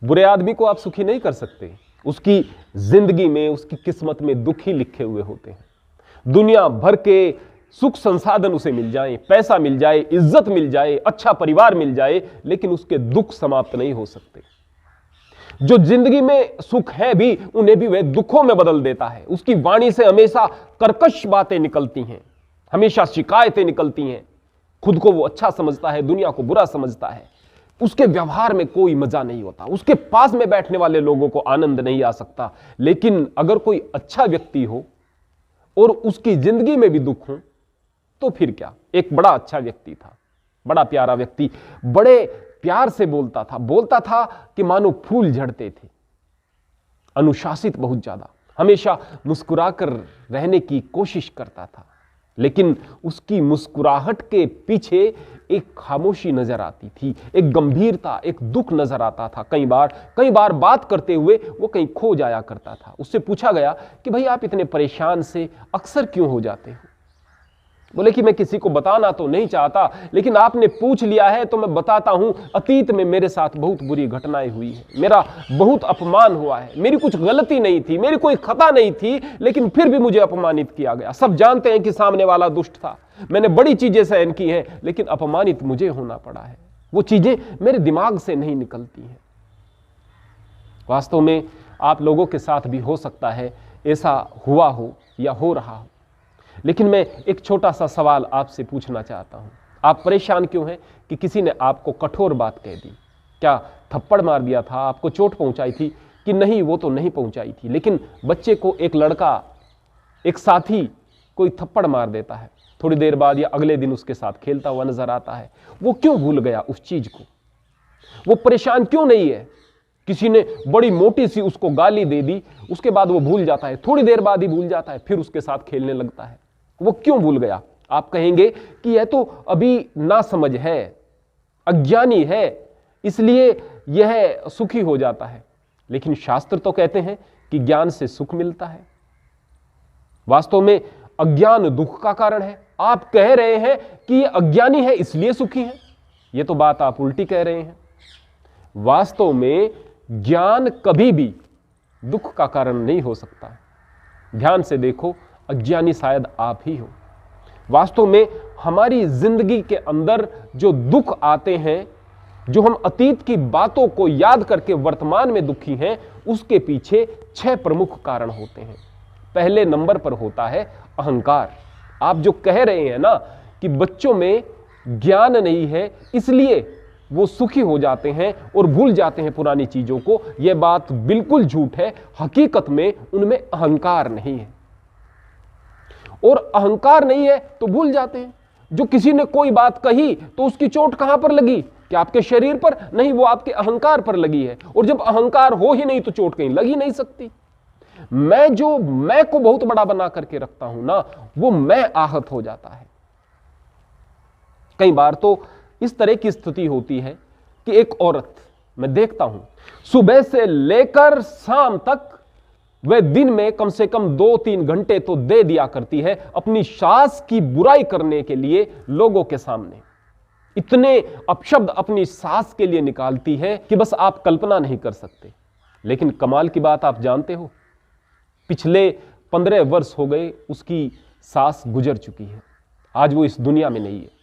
बुरे आदमी को आप सुखी नहीं कर सकते। उसकी जिंदगी में, उसकी किस्मत में दुख ही लिखे हुए होते हैं। दुनिया भर के सुख संसाधन उसे मिल जाए, पैसा मिल जाए, इज्जत मिल जाए, अच्छा परिवार मिल जाए, लेकिन उसके दुख समाप्त नहीं हो सकते। जो जिंदगी में सुख है भी, उन्हें भी वह दुखों में बदल देता है। उसकी वाणी से हमेशा कर्कश बातें निकलती हैं, हमेशा शिकायतें निकलती हैं। खुद को वो अच्छा समझता है, दुनिया को बुरा समझता है। उसके व्यवहार में कोई मजा नहीं होता, उसके पास में बैठने वाले लोगों को आनंद नहीं आ सकता। लेकिन अगर कोई अच्छा व्यक्ति हो और उसकी जिंदगी में भी दुख हो, तो फिर क्या। एक बड़ा अच्छा व्यक्ति था, बड़ा प्यारा व्यक्ति, बड़े प्यार से बोलता था कि मानो फूल झड़ते थे। अनुशासित बहुत ज्यादा, हमेशा मुस्कुराकर रहने की कोशिश करता था। लेकिन उसकी मुस्कुराहट के पीछे एक खामोशी नजर आती थी, एक गंभीरता, एक दुख नजर आता था। कई बार बात करते हुए वो कहीं खो जाया करता था। उससे पूछा गया कि भाई आप इतने परेशान से अक्सर क्यों हो जाते हो? बोले कि मैं किसी को बताना तो नहीं चाहता, लेकिन आपने पूछ लिया है तो मैं बताता हूं। अतीत में मेरे साथ बहुत बुरी घटनाएं हुई है, मेरा बहुत अपमान हुआ है। मेरी कुछ गलती नहीं थी, मेरी कोई खता नहीं थी, लेकिन फिर भी मुझे अपमानित किया गया। सब जानते हैं कि सामने वाला दुष्ट था, मैंने बड़ी चीजें सहन की हैं, लेकिन अपमानित मुझे होना पड़ा है। वो चीजें मेरे दिमाग से नहीं निकलती हैं। वास्तव में आप लोगों के साथ भी हो सकता है ऐसा हुआ हो या हो रहा हो। लेकिन मैं एक छोटा सा सवाल आपसे पूछना चाहता हूं। आप परेशान क्यों हैं कि किसी ने आपको कठोर बात कह दी? क्या थप्पड़ मार दिया था, आपको चोट पहुंचाई थी? कि नहीं, वो तो नहीं पहुंचाई थी। लेकिन बच्चे को एक लड़का, एक साथी कोई थप्पड़ मार देता है, थोड़ी देर बाद या अगले दिन उसके साथ खेलता हुआ नजर आता है। वो क्यों भूल गया उस चीज को? वो परेशान क्यों नहीं है? किसी ने बड़ी मोटी सी उसको गाली दे दी, उसके बाद वो भूल जाता है, थोड़ी देर बाद ही भूल जाता है, फिर उसके साथ खेलने लगता है। वो क्यों भूल गया? आप कहेंगे कि यह तो अभी नासमझ है, अज्ञानी है, इसलिए यह सुखी हो जाता है। लेकिन शास्त्र तो कहते हैं कि ज्ञान से सुख मिलता है। वास्तव में अज्ञान दुख का कारण है। आप कह रहे हैं कि यह अज्ञानी है इसलिए सुखी है, यह तो बात आप उल्टी कह रहे हैं। वास्तव में ज्ञान कभी भी दुख का कारण नहीं हो सकता। ध्यान से देखो, अज्ञानी शायद आप ही हो। वास्तव में हमारी जिंदगी के अंदर जो दुख आते हैं, जो हम अतीत की बातों को याद करके वर्तमान में दुखी हैं, उसके पीछे 6 प्रमुख कारण होते हैं। पहले नंबर पर होता है अहंकार। आप जो कह रहे हैं ना कि बच्चों में ज्ञान नहीं है इसलिए वो सुखी हो जाते हैं और भूल जाते हैं पुरानी चीजों को, यह बात बिल्कुल झूठ है। हकीकत में उनमें अहंकार नहीं है, और अहंकार नहीं है तो भूल जाते हैं। जो किसी ने कोई बात कही तो उसकी चोट कहां पर लगी? क्या आपके शरीर पर? नहीं, वो आपके अहंकार पर लगी है। और जब अहंकार हो ही नहीं तो चोट कहीं लगी नहीं सकती। मैं को बहुत बड़ा बना करके रखता हूं ना, वो मैं आहत हो जाता है। कई बार तो इस तरह की स्थिति होती है कि एक औरत, मैं देखता हूं, सुबह से लेकर शाम तक वह दिन में कम से कम 2-3 घंटे तो दे दिया करती है अपनी सास की बुराई करने के लिए लोगों के सामने। इतने अपशब्द अपनी सास के लिए निकालती है कि बस आप कल्पना नहीं कर सकते। लेकिन कमाल की बात आप जानते हो, पिछले 15 वर्ष हो गए उसकी सास गुजर चुकी है, आज वो इस दुनिया में नहीं है।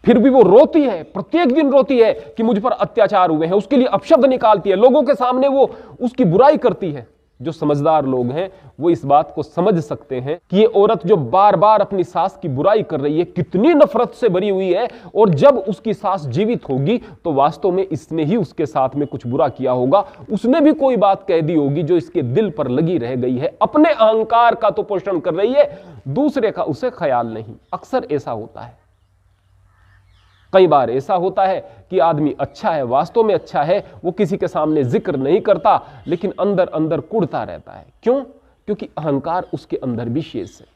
फिर भी वो रोती है, प्रत्येक दिन रोती है कि मुझ पर अत्याचार हुए हैं। उसके लिए अपशब्द निकालती है, लोगों के सामने वो उसकी बुराई करती है। जो समझदार लोग हैं वो इस बात को समझ सकते हैं कि ये औरत जो बार बार अपनी सास की बुराई कर रही है कितनी नफरत से भरी हुई है, और जब उसकी सास जीवित होगी तो वास्तव में इसने ही उसके साथ में कुछ बुरा किया होगा, उसने भी कोई बात कह दी होगी जो इसके दिल पर लगी रह गई है। अपने अहंकार का तो पोषण कर रही है, दूसरे का उसे ख्याल नहीं। अक्सर ऐसा होता है। कई बार ऐसा होता है कि आदमी अच्छा है, वास्तव में अच्छा है, वो किसी के सामने जिक्र नहीं करता, लेकिन अंदर अंदर कुढ़ता रहता है। क्यों? क्योंकि अहंकार उसके अंदर भी शेष है।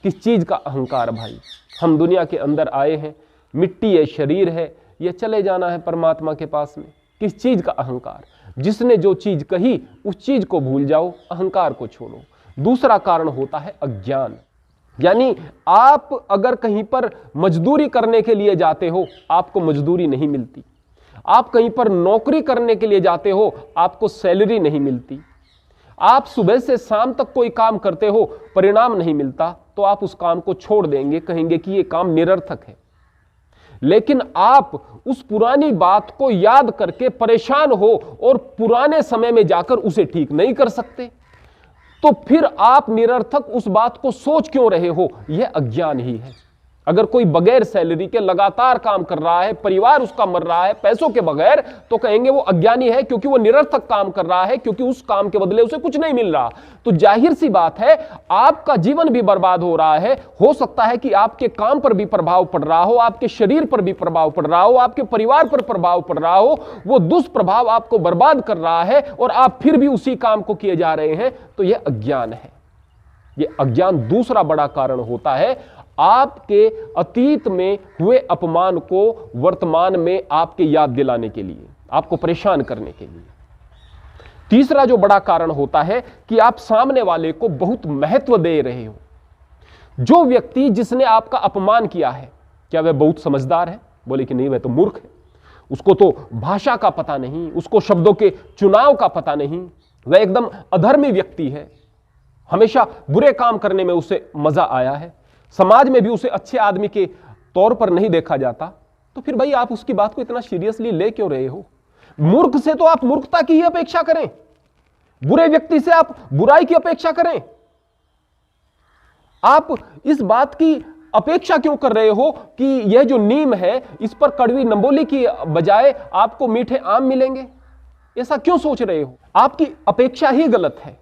किस चीज का अहंकार भाई? हम दुनिया के अंदर आए हैं, मिट्टी है, शरीर है, यह चले जाना है परमात्मा के पास में। किस चीज का अहंकार? जिसने जो चीज कही उस चीज को भूल जाओ, अहंकार को छोड़ो। दूसरा कारण होता है अज्ञान। यानी आप अगर कहीं पर मजदूरी करने के लिए जाते हो, आपको मजदूरी नहीं मिलती। आप कहीं पर नौकरी करने के लिए जाते हो, आपको सैलरी नहीं मिलती, आप सुबह से शाम तक कोई काम करते हो, परिणाम नहीं मिलता, तो आप उस काम को छोड़ देंगे, कहेंगे कि यह काम निरर्थक है। लेकिन आप उस पुरानी बात को याद करके परेशान हो और पुराने समय में जाकर उसे ठीक नहीं कर सकते, तो फिर आप निरर्थक उस बात को सोच क्यों रहे हो? यह अज्ञान ही है। अगर कोई बगैर सैलरी के लगातार काम कर रहा है, परिवार उसका मर रहा है पैसों के बगैर, तो कहेंगे वो अज्ञानी है, क्योंकि वो निरर्थक काम कर रहा है, क्योंकि उस काम के बदले उसे कुछ नहीं मिल रहा। तो जाहिर सी बात है, आपका जीवन भी बर्बाद हो रहा है। हो सकता है कि आपके काम पर भी प्रभाव पड़ रहा हो, आपके शरीर पर भी प्रभाव पड़ रहा हो, आपके परिवार पर प्रभाव पड़ रहा हो, वो दुष्प्रभाव आपको बर्बाद कर रहा है और आप फिर भी उसी काम को किए जा रहे हैं। तो यह अज्ञान है। यह अज्ञान दूसरा बड़ा कारण होता है, आपके अतीत में हुए अपमान को वर्तमान में आपके याद दिलाने के लिए, आपको परेशान करने के लिए। तीसरा जो बड़ा कारण होता है कि आप सामने वाले को बहुत महत्व दे रहे हो। जो व्यक्ति जिसने आपका अपमान किया है, क्या वह बहुत समझदार है? बोले कि नहीं, वह तो मूर्ख है, उसको तो भाषा का पता नहीं, उसको शब्दों के चुनाव का पता नहीं, वह एकदम अधर्मी व्यक्ति है, हमेशा बुरे काम करने में उसे मजा आया है, समाज में भी उसे अच्छे आदमी के तौर पर नहीं देखा जाता। तो फिर भाई आप उसकी बात को इतना सीरियसली ले क्यों रहे हो? मूर्ख से तो आप मूर्खता की ही अपेक्षा करें, बुरे व्यक्ति से आप बुराई की अपेक्षा करें। आप इस बात की अपेक्षा क्यों कर रहे हो कि यह जो नीम है इस पर कड़वी नंबोली की बजाय आपको मीठे आम मिलेंगे? ऐसा क्यों सोच रहे हो? आपकी अपेक्षा ही गलत है।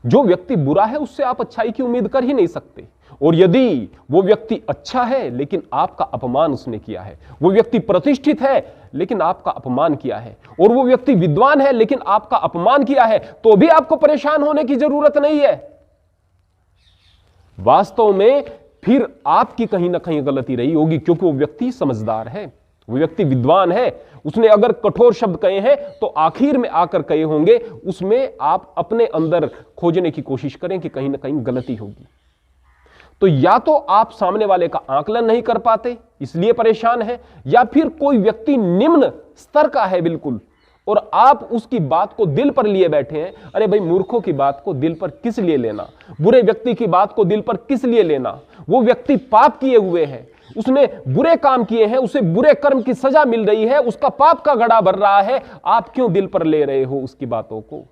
जो व्यक्ति बुरा है उससे आप अच्छाई की उम्मीद कर ही नहीं सकते। और यदि वो व्यक्ति अच्छा है लेकिन आपका अपमान उसने किया है, वो व्यक्ति प्रतिष्ठित है लेकिन आपका अपमान किया है, और वो व्यक्ति विद्वान है लेकिन आपका अपमान किया है, तो भी आपको परेशान होने की जरूरत नहीं है। वास्तव में फिर आपकी कहीं ना कहीं गलती रही होगी, क्योंकि वो व्यक्ति समझदार है, वो व्यक्ति विद्वान है। उसने अगर कठोर शब्द कहे हैं तो आखिर में आकर कहे होंगे, उसमें आप अपने अंदर खोजने की कोशिश करें कि कहीं ना कहीं गलती होगी। तो या तो आप सामने वाले का आकलन नहीं कर पाते इसलिए परेशान है, या फिर कोई व्यक्ति निम्न स्तर का है बिल्कुल, और आप उसकी बात को दिल पर लिए बैठे हैं। अरे भाई, मूर्खों की बात को दिल पर किस लिए लेना? बुरे व्यक्ति की बात को दिल पर किस लिए लेना? वो व्यक्ति पाप किए हुए है, उसने बुरे काम किए हैं, उसे बुरे कर्म की सजा मिल रही है, उसका पाप का घड़ा भर रहा है, आप क्यों दिल पर ले रहे हो उसकी बातों को?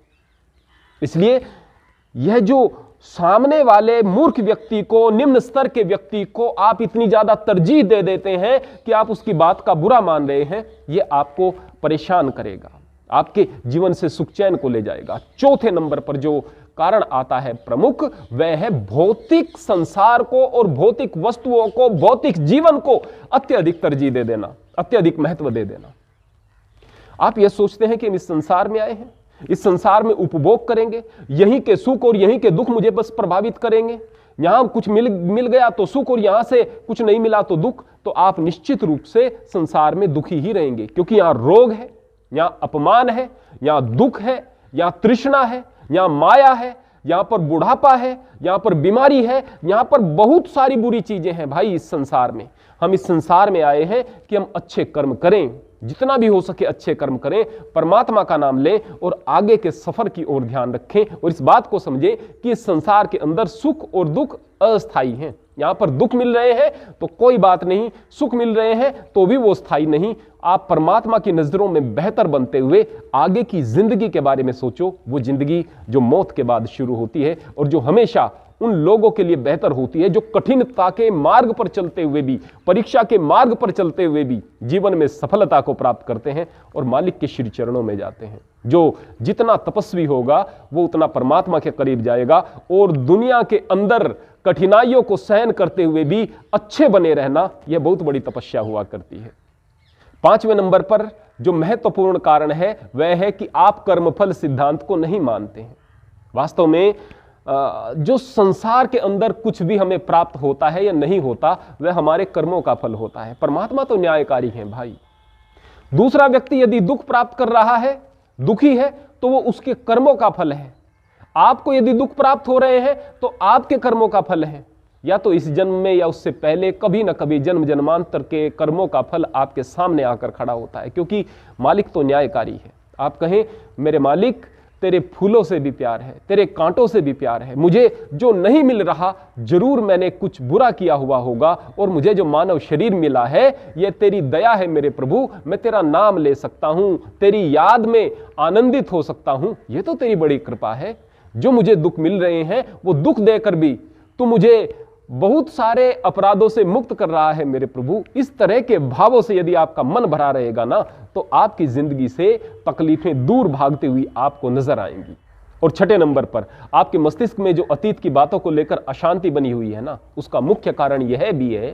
इसलिए यह जो सामने वाले मूर्ख व्यक्ति को, निम्न स्तर के व्यक्ति को आप इतनी ज्यादा तरजीह दे देते हैं कि आप उसकी बात का बुरा मान रहे हैं, यह आपको परेशान करेगा, आपके जीवन से सुख चैन को ले जाएगा। चौथे नंबर पर जो कारण आता है प्रमुख, वह है भौतिक संसार को और भौतिक वस्तुओं को, भौतिक जीवन को अत्यधिक तरजीह दे देना, अत्यधिक महत्व दे देना। आप यह सोचते हैं कि हम इस संसार में आए हैं, इस संसार में उपभोग करेंगे, यहीं के सुख और यहीं के दुख मुझे बस प्रभावित करेंगे, यहां कुछ मिल गया तो सुख और यहां से कुछ नहीं मिला तो दुख, तो आप निश्चित रूप से संसार में दुखी ही रहेंगे। क्योंकि यहां रोग है, यहां अपमान है, यहां दुख है, यहां तृष्णा है, यहां माया है, यहां पर बुढ़ापा है, यहां पर बीमारी है, यहां पर बहुत सारी बुरी चीजें हैं भाई इस संसार में। हम इस संसार में आए हैं कि हम अच्छे कर्म करें, जितना भी हो सके अच्छे कर्म करें, परमात्मा का नाम लें और आगे के सफर की ओर ध्यान रखें, और इस बात को समझें कि इस संसार के अंदर सुख और दुख अस्थायी हैं। यहां पर दुख मिल रहे हैं तो कोई बात नहीं, सुख मिल रहे हैं तो भी वो स्थायी नहीं। आप परमात्मा की नजरों में बेहतर बनते हुए आगे की जिंदगी के बारे में सोचो, वो जिंदगी जो मौत के बाद शुरू होती है और जो हमेशा उन लोगों के लिए बेहतर होती है जो कठिनता के मार्ग पर चलते हुए भी, परीक्षा के मार्ग पर चलते हुए भी जीवन में सफलता को प्राप्त करते हैं और मालिक के श्री चरणों में जाते हैं। जो जितना तपस्वी होगा वो उतना परमात्मा के करीब जाएगा, और दुनिया के अंदर कठिनाइयों को सहन करते हुए भी अच्छे बने रहना, यह बहुत बड़ी तपस्या हुआ करती है। पांचवें नंबर पर जो महत्वपूर्ण कारण है वह है कि आप कर्मफल सिद्धांत को नहीं मानते हैं। वास्तव में जो संसार के अंदर कुछ भी हमें प्राप्त होता है या नहीं होता, वह हमारे कर्मों का फल होता है। परमात्मा तो न्यायकारी है भाई। दूसरा व्यक्ति यदि दुख प्राप्त कर रहा है, दुखी है, तो वो उसके कर्मों का फल है। आपको यदि दुख प्राप्त हो रहे हैं तो आपके कर्मों का फल है। या तो इस जन्म में या उससे पहले कभी ना कभी जन्म जन्मांतर के कर्मों का फल आपके सामने आकर खड़ा होता है, क्योंकि मालिक तो न्यायकारी है। आप कहें मेरे मालिक तेरे फूलों से भी प्यार है, तेरे कांटों से भी प्यार है, मुझे जो नहीं मिल रहा जरूर मैंने कुछ बुरा किया हुआ होगा, और मुझे जो मानव शरीर मिला है यह तेरी दया है मेरे प्रभु, मैं तेरा नाम ले सकता हूं, तेरी याद में आनंदित हो सकता हूं, यह तो तेरी बड़ी कृपा है। जो मुझे दुख मिल रहे हैं वो दुख देकर भी तू मुझे बहुत सारे अपराधों से मुक्त कर रहा है मेरे प्रभु। इस तरह के भावों से यदि आपका मन भरा रहेगा ना, तो आपकी जिंदगी से तकलीफें दूर भागती हुई आपको नजर आएंगी। और छठे नंबर पर, आपके मस्तिष्क में जो अतीत की बातों को लेकर अशांति बनी हुई है ना, उसका मुख्य कारण यह भी है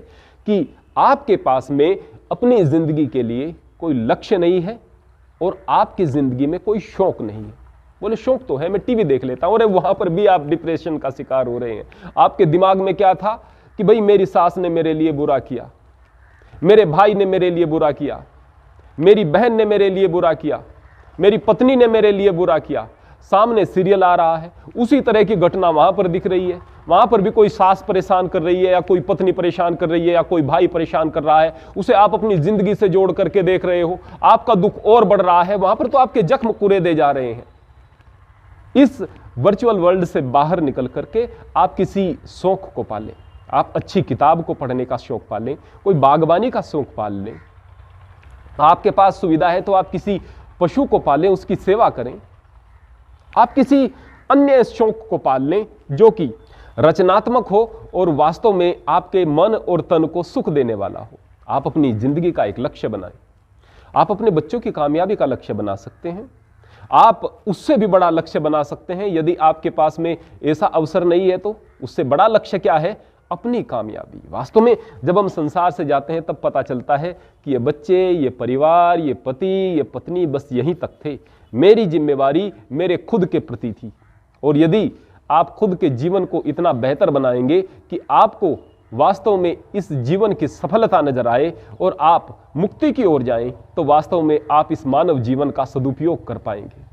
कि आपके पास में अपनी जिंदगी के लिए कोई लक्ष्य नहीं है और आपकी जिंदगी में कोई शौक नहीं है। बोले शौक तो है, मैं टीवी देख लेता हूं, अरे वहां पर भी आप डिप्रेशन का शिकार हो रहे हैं। आपके दिमाग में क्या था कि भाई मेरी सास ने मेरे लिए बुरा किया, मेरे भाई ने मेरे लिए बुरा किया, मेरी बहन ने मेरे लिए बुरा किया, मेरी पत्नी ने मेरे लिए बुरा किया। सामने सीरियल आ रहा है, उसी तरह की घटना वहां पर दिख रही है, वहां पर भी कोई सास परेशान कर रही है या कोई पत्नी परेशान कर रही है या कोई भाई परेशान कर रहा है, उसे आप अपनी जिंदगी से जोड़ करके देख रहे हो, आपका दुख और बढ़ रहा है। वहां पर तो आपके जख्म कुरेदे जा रहे हैं। इस वर्चुअल वर्ल्ड से बाहर निकल करके आप किसी शौक को पालें, आप अच्छी किताब को पढ़ने का शौक पालें, कोई बागवानी का शौक पाल लें, आपके पास सुविधा है तो आप किसी पशु को पालें, उसकी सेवा करें, आप किसी अन्य शौक को पाल लें जो कि रचनात्मक हो और वास्तव में आपके मन और तन को सुख देने वाला हो। आप अपनी जिंदगी का एक लक्ष्य बनाएं। आप अपने बच्चों की कामयाबी का लक्ष्य बना सकते हैं, आप उससे भी बड़ा लक्ष्य बना सकते हैं। यदि आपके पास में ऐसा अवसर नहीं है तो उससे बड़ा लक्ष्य क्या है? अपनी कामयाबी। वास्तव में जब हम संसार से जाते हैं तब पता चलता है कि ये बच्चे, ये परिवार, ये पति, ये पत्नी बस यहीं तक थे। मेरी जिम्मेवारी मेरे खुद के प्रति थी। और यदि आप खुद के जीवन को इतना बेहतर बनाएंगे कि आपको वास्तव में इस जीवन की सफलता नजर आए और आप मुक्ति की ओर जाएं, तो वास्तव में आप इस मानव जीवन का सदुपयोग कर पाएंगे।